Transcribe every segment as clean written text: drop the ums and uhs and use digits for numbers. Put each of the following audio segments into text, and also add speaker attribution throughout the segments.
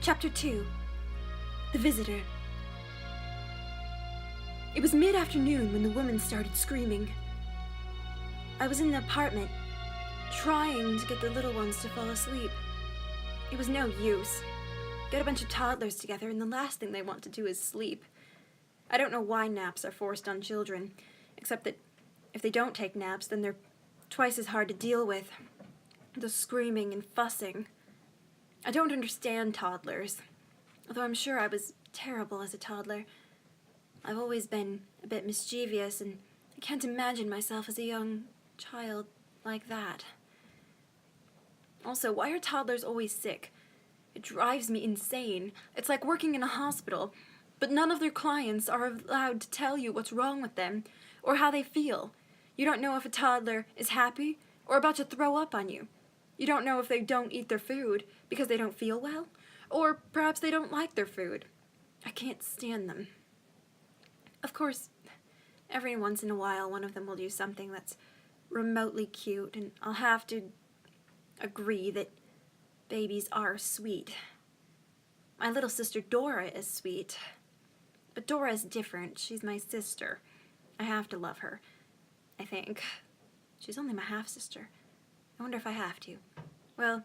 Speaker 1: Chapter 2. The Visitor. It was mid-afternoon when the woman started screaming. I was in the apartment, trying to get the little ones to fall asleep. It was no use. Get a bunch of toddlers together, and the last thing they want to do is sleep. I don't know why naps are forced on children, except that if they don't take naps, then they're twice as hard to deal with. The screaming and fussing. I don't understand toddlers, although I'm sure I was terrible as a toddler. I've always been a bit mischievous, and I can't imagine myself as a young child like that. Also, why are toddlers always sick? It drives me insane. It's like working in a hospital, but none of their clients are allowed to tell you what's wrong with them or how they feel. You don't know if a toddler is happy or about to throw up on you. You don't know if they don't eat their food because they don't feel well, or perhaps they don't like their food. I can't stand them. Of course, every once in a while one of them will do something that's remotely cute, and I'll have to agree that babies are sweet. My little sister Dora is sweet, but Dora is different. She's my sister. I have to love her, I think. She's only my half-sister. I wonder if I have to. Well,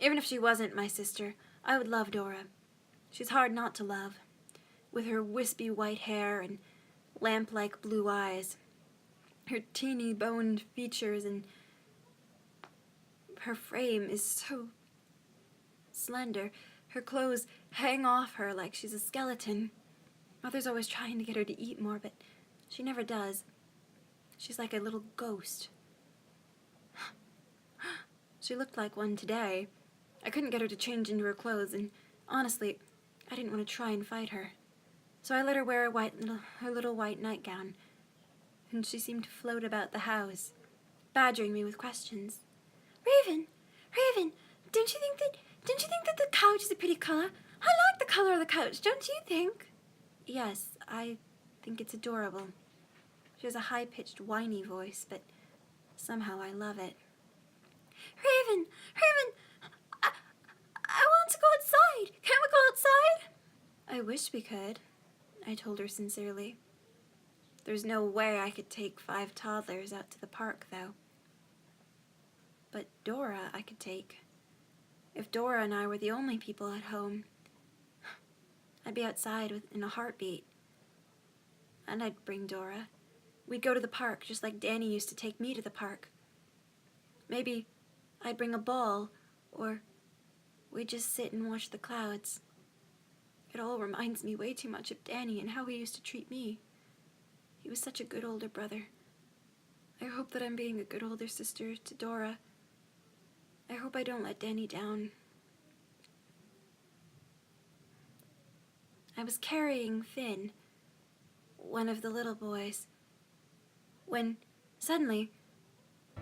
Speaker 1: even if she wasn't my sister, I would love Dora. She's hard not to love, with her wispy white hair and lamp-like blue eyes, her teeny boned features, and her frame is so slender. Her clothes hang off her like she's a skeleton. Mother's always trying to get her to eat more, but she never does. She's like a little ghost. She looked like one today. I couldn't get her to change into her clothes, and honestly, I didn't want to try and fight her. So I let her wear her little white nightgown, and she seemed to float about the house, badgering me with questions. Raven, don't you think that the couch is a pretty color? I like the color of the couch, don't you think? Yes, I think it's adorable. She has a high-pitched, whiny voice, but somehow I love it. Raven, I want to go outside. Can't we go outside? I wish we could, I told her sincerely. There's no way I could take 5 toddlers out to the park, though. But Dora I could take. If Dora and I were the only people at home, I'd be outside in a heartbeat. And I'd bring Dora. We'd go to the park just like Danny used to take me to the park. Maybe I'd bring a ball, or we'd just sit and watch the clouds. It all reminds me way too much of Danny and how he used to treat me. He was such a good older brother. I hope that I'm being a good older sister to Dora. I hope I don't let Danny down. I was carrying Finn, one of the little boys, when suddenly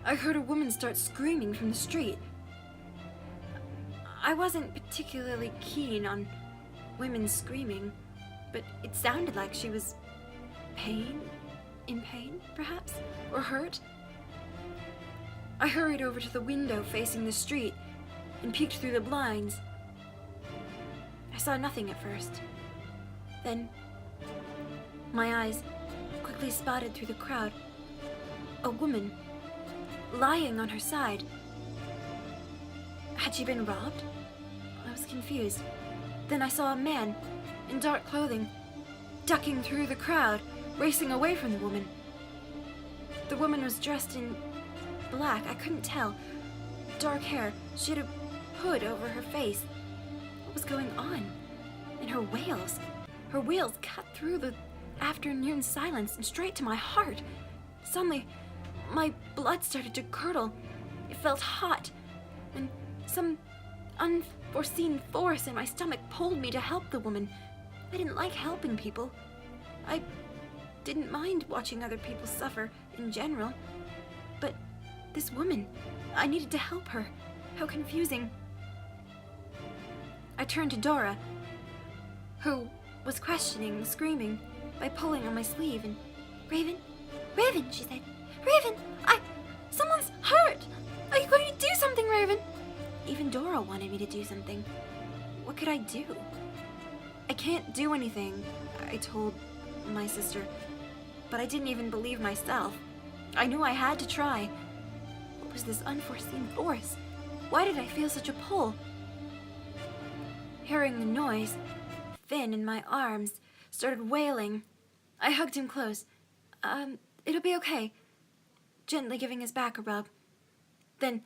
Speaker 1: I heard a woman start screaming from the street. I wasn't particularly keen on women screaming, but it sounded like she was in pain, perhaps, or hurt. I hurried over to the window facing the street and peeked through the blinds. I saw nothing at first. Then, my eyes quickly spotted through the crowd a woman lying on her side. Had she been robbed? I was confused. Then I saw a man in dark clothing ducking through the crowd, racing away from the woman. The woman was dressed in black. I couldn't tell. Dark hair. She had a hood over her face. What was going on? And her wails. Her wails cut through the afternoon silence and straight to my heart. Suddenly, my blood started to curdle. It felt hot, and some unforeseen force in my stomach pulled me to help the woman. I didn't like helping people. I didn't mind watching other people suffer in general. But this woman, I needed to help her. How confusing. I turned to Dora, who was questioning, screaming, by pulling on my sleeve, and Raven, she said. Raven, someone's hurt. Are you going to do something, Raven? Even Dora wanted me to do something. What could I do? I can't do anything, I told my sister, but I didn't even believe myself. I knew I had to try. What was this unforeseen force? Why did I feel such a pull? Hearing the noise, Finn in my arms started wailing. I hugged him close. It'll be okay, gently giving his back a rub. Then,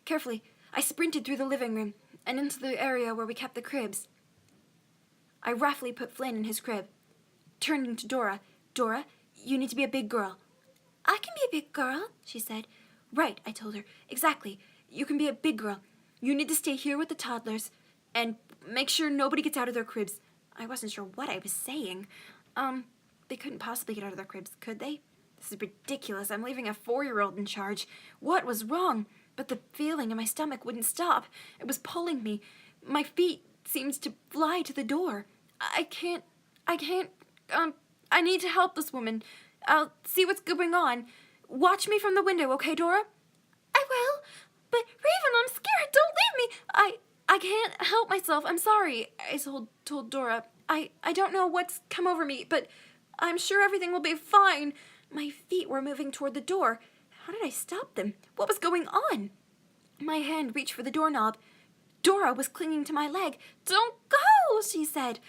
Speaker 1: carefully, I sprinted through the living room and into the area where we kept the cribs. I roughly put Flynn in his crib. Turning to Dora, "Dora, you need to be a big girl." "I can be a big girl," she said. "Right," I told her. "Exactly. You can be a big girl. You need to stay here with the toddlers and make sure nobody gets out of their cribs." I wasn't sure what I was saying. They couldn't possibly get out of their cribs, could they? This is ridiculous. I'm leaving a 4-year-old in charge. What was wrong? But the feeling in my stomach wouldn't stop. It was pulling me. My feet seemed to fly to the door. I need to help this woman. I'll see what's going on. Watch me from the window, okay, Dora? "I will. But, Raven, I'm scared. Don't leave me. I can't help myself. I'm sorry," I told Dora. I don't know what's come over me, but I'm sure everything will be fine. My feet were moving toward the door. How did I stop them? What was going on? My hand reached for the doorknob. Dora was clinging to my leg. "Don't go," she said.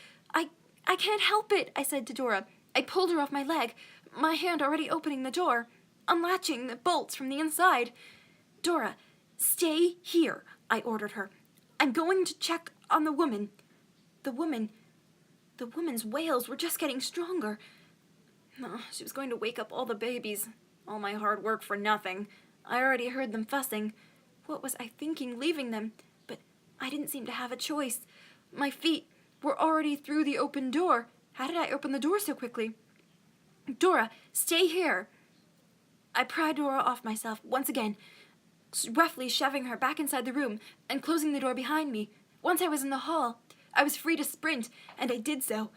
Speaker 1: I can't help it," I said to Dora. I pulled her off my leg, my hand already opening the door, unlatching the bolts from the inside. "Dora, stay here," I ordered her. "I'm going to check on the woman." The woman's wails were just getting stronger. Oh, she was going to wake up all the babies. All my hard work for nothing. I already heard them fussing. What was I thinking leaving them? But I didn't seem to have a choice. My feet were already through the open door. How did I open the door so quickly? "Dora, stay here." I pried Dora off myself once again, roughly shoving her back inside the room and closing the door behind me. Once I was in the hall, I was free to sprint, and I did so.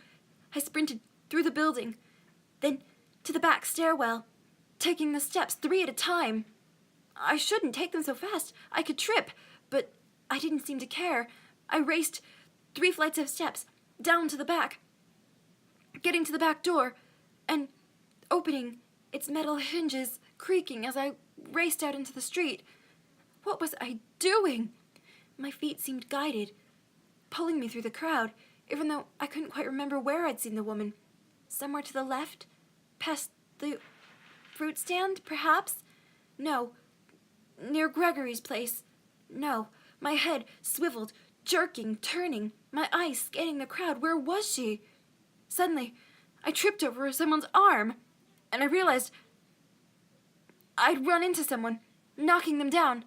Speaker 1: I sprinted through the building, then to the back stairwell, taking the steps 3 at a time. I shouldn't take them so fast. I could trip, but I didn't seem to care. I raced 3 flights of steps down to the back, getting to the back door, and opening its metal hinges, creaking as I raced out into the street. What was I doing? My feet seemed guided, pulling me through the crowd, even though I couldn't quite remember where I'd seen the woman. Somewhere to the left? Past the fruit stand, perhaps? No. Near Gregory's place? No. My head swiveled, jerking, turning, my eyes scanning the crowd. Where was she? Suddenly, I tripped over someone's arm, and I realized I'd run into someone, knocking them down.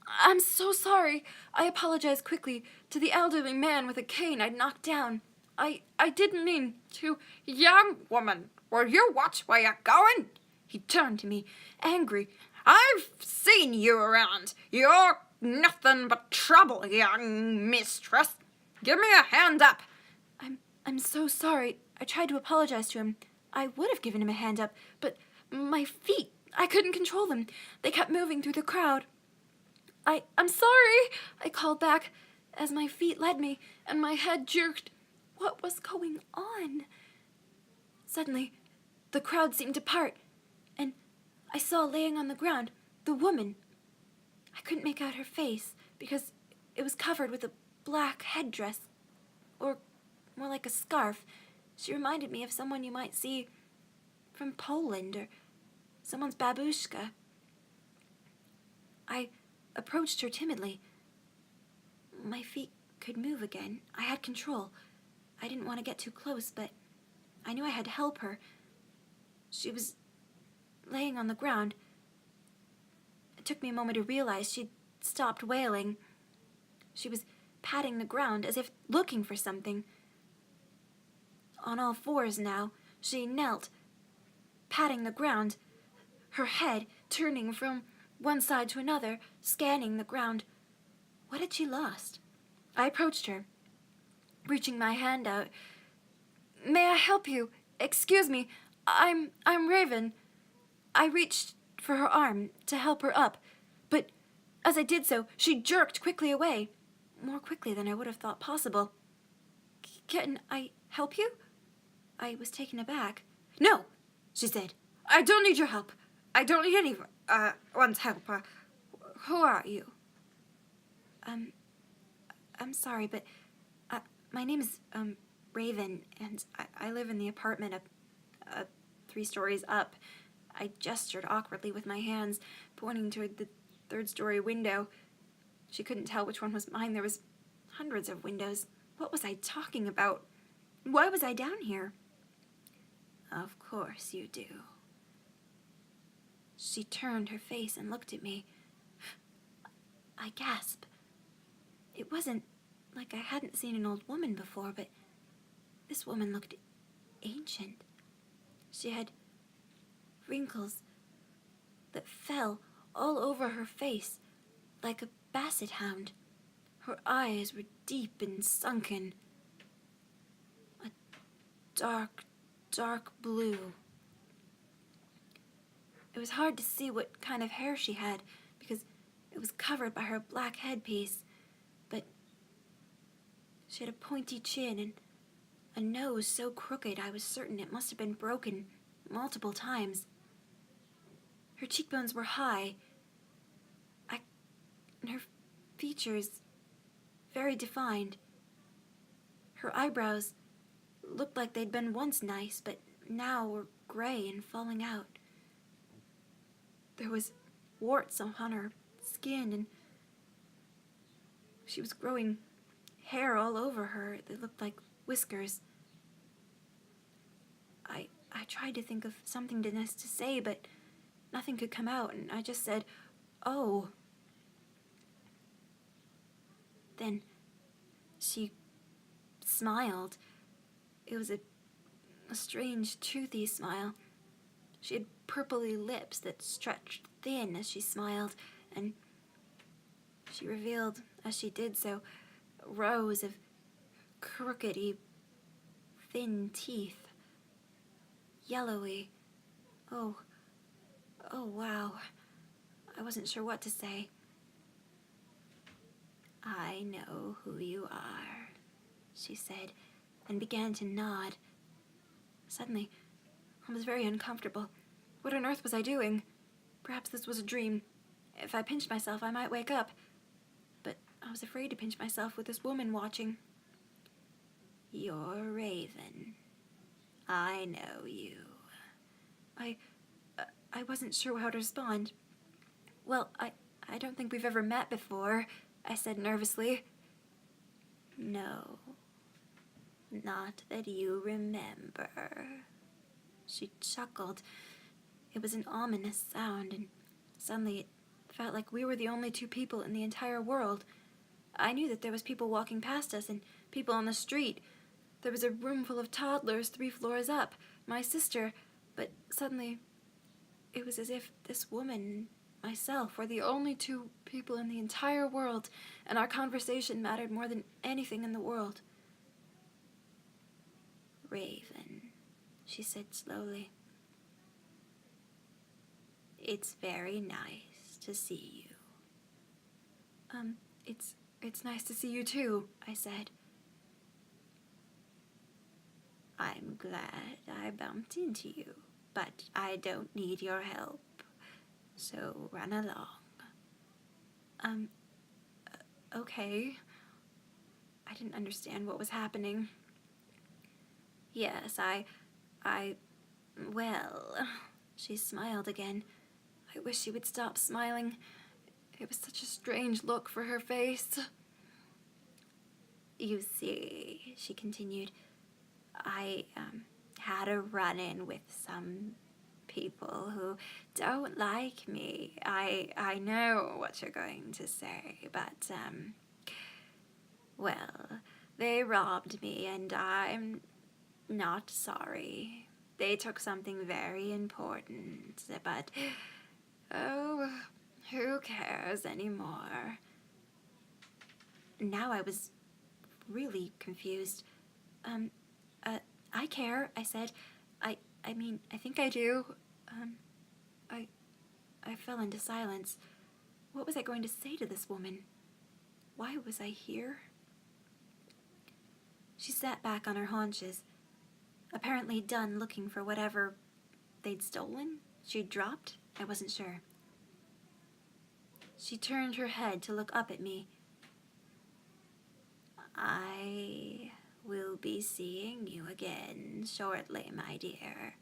Speaker 1: "I'm so sorry." I apologized quickly to the elderly man with a cane I'd knocked down. I didn't mean to.
Speaker 2: "Young woman, will you watch where you're going?" He turned to me, angry. "I've seen you around. You're nothing but trouble, young mistress. Give me a hand up."
Speaker 1: I'm so sorry. I tried to apologize to him. I would have given him a hand up, but my feet, I couldn't control them. They kept moving through the crowd. I'm sorry," I called back as my feet led me and my head jerked. What was going on? Suddenly, the crowd seemed to part, and I saw laying on the ground the woman. I couldn't make out her face because it was covered with a black headdress, or more like a scarf. She reminded me of someone you might see from Poland, or someone's babushka. I approached her timidly. My feet could move again. I had control. I didn't want to get too close, but I knew I had to help her. She was laying on the ground. It took me a moment to realize she'd stopped wailing. She was patting the ground as if looking for something. On all fours now, she knelt, patting the ground, her head turning from one side to another, scanning the ground. What had she lost? I approached her, reaching my hand out. "May I help you? Excuse me, I'm Raven." I reached for her arm to help her up, but as I did so, she jerked quickly away. more quickly than I would have thought possible. Can I help you? I was taken aback. No, she said. I don't need your help. I don't need anyone's help. Who are you? I'm sorry, but my name is Raven, and I live in the apartment up 3 stories up. I gestured awkwardly with my hands, pointing toward the 3rd-story window. She couldn't tell which one was mine. There was hundreds of windows. What was I talking about? Why was I down here? Of course you do. She turned her face and looked at me. I gasped. It wasn't like I hadn't seen an old woman before, but this woman looked ancient. She had wrinkles that fell all over her face like a basset hound. Her eyes were deep and sunken. A dark, dark blue. It was hard to see what kind of hair she had because it was covered by her black headpiece, but she had a pointy chin and a nose so crooked I was certain it must have been broken multiple times. Her cheekbones were high, and her features very defined. Her eyebrows looked like they'd been once nice, but now were gray and falling out. There was warts on her skin, and she was growing hair all over her that looked like whiskers. I tried to think of something nice to say, but nothing could come out, and I just said, "Oh." Then she smiled. It was a strange, toothy smile. She had purpley lips that stretched thin as she smiled, and she revealed, as she did so, rows of crookedy, thin teeth. Yellowy. Oh, wow. I wasn't sure what to say. I know who you are, she said, and began to nod. Suddenly, I was very uncomfortable. What on earth was I doing? Perhaps this was a dream. If I pinched myself, I might wake up. But I was afraid to pinch myself with this woman watching. You're Raven. I know you. I wasn't sure how to respond. Well, I don't think we've ever met before, I said nervously. No, not that you remember. She chuckled. It was an ominous sound, and suddenly it felt like we were the only 2 people in the entire world. I knew that there was people walking past us and people on the street. There was a room full of toddlers 3 floors up, my sister, but suddenly it was as if this woman and myself were the only 2 people in the entire world, and our conversation mattered more than anything in the world. Raven, she said slowly. It's very nice to see you. It's nice to see you too, I said. I'm glad I bumped into you, but I don't need your help, so run along. Okay. I didn't understand what was happening. Yes, well, she smiled again. I wish she would stop smiling. It was such a strange look for her face. You see, she continued, I had a run-in with some people who don't like me. I know what you're going to say, but, well, they robbed me, and I'm not sorry. They took something very important, but, oh, who cares anymore? Now I was really confused. I care, I said. I mean, I think I do. I fell into silence. What was I going to say to this woman? Why was I here? She sat back on her haunches, apparently done looking for whatever they'd stolen, she'd dropped. I wasn't sure. She turned her head to look up at me. I will be seeing you again shortly, my dear.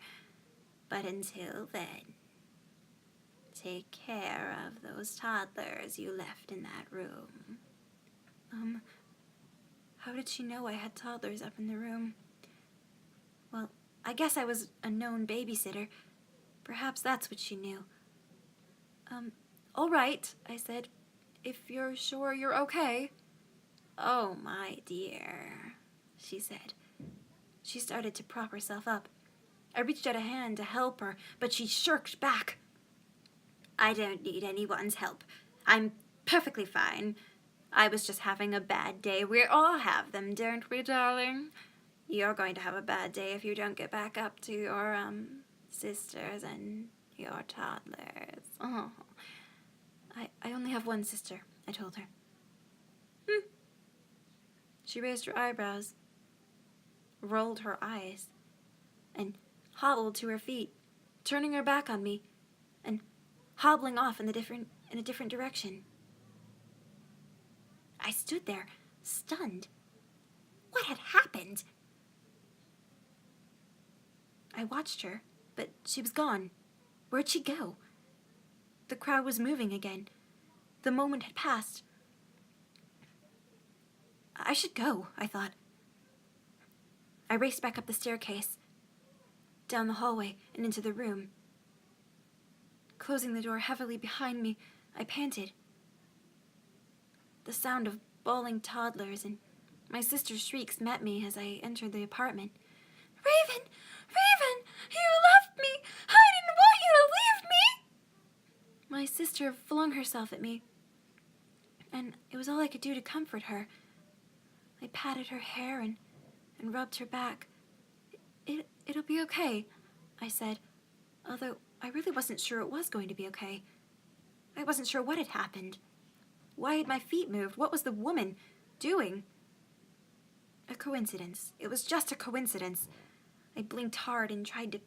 Speaker 1: But until then, take care of those toddlers you left in that room. How did she know I had toddlers up in the room? Well, I guess I was a known babysitter. Perhaps that's what she knew. All right, I said, if you're sure you're okay. Oh, my dear, she said. She started to prop herself up. I reached out a hand to help her, but she shirked back. I don't need anyone's help. I'm perfectly fine. I was just having a bad day. We all have them, don't we, darling? You're going to have a bad day if you don't get back up to your, sisters and your toddlers. Oh. I only have one sister, I told her. She raised her eyebrows, rolled her eyes, and hobbled to her feet, turning her back on me, and hobbling off in a different direction. I stood there, stunned. What had happened? I watched her, but she was gone. Where'd she go? The crowd was moving again. The moment had passed. I should go, I thought. I raced back up the staircase, down the hallway, and into the room. Closing the door heavily behind me, I panted. The sound of bawling toddlers and my sister's shrieks met me as I entered the apartment. Raven! Raven! You left me! I didn't want you to leave me! My sister flung herself at me, and it was all I could do to comfort her. I patted her hair and rubbed her back. It'll be okay, I said, although I really wasn't sure it was going to be okay. I wasn't sure what had happened. Why had my feet moved? What was the woman doing? A coincidence. It was just a coincidence. I blinked hard and tried to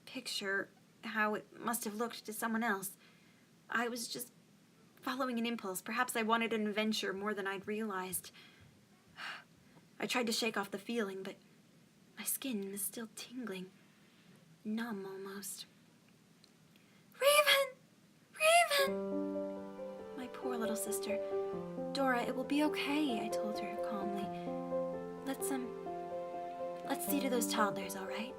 Speaker 1: picture how it must have looked to someone else. I was just following an impulse. Perhaps I wanted an adventure more than I'd realized. I tried to shake off the feeling, but my skin was still tingling, numb almost. Raven! Raven! My poor little sister. Dora, it will be okay, I told her calmly. Let's see to those toddlers, all right?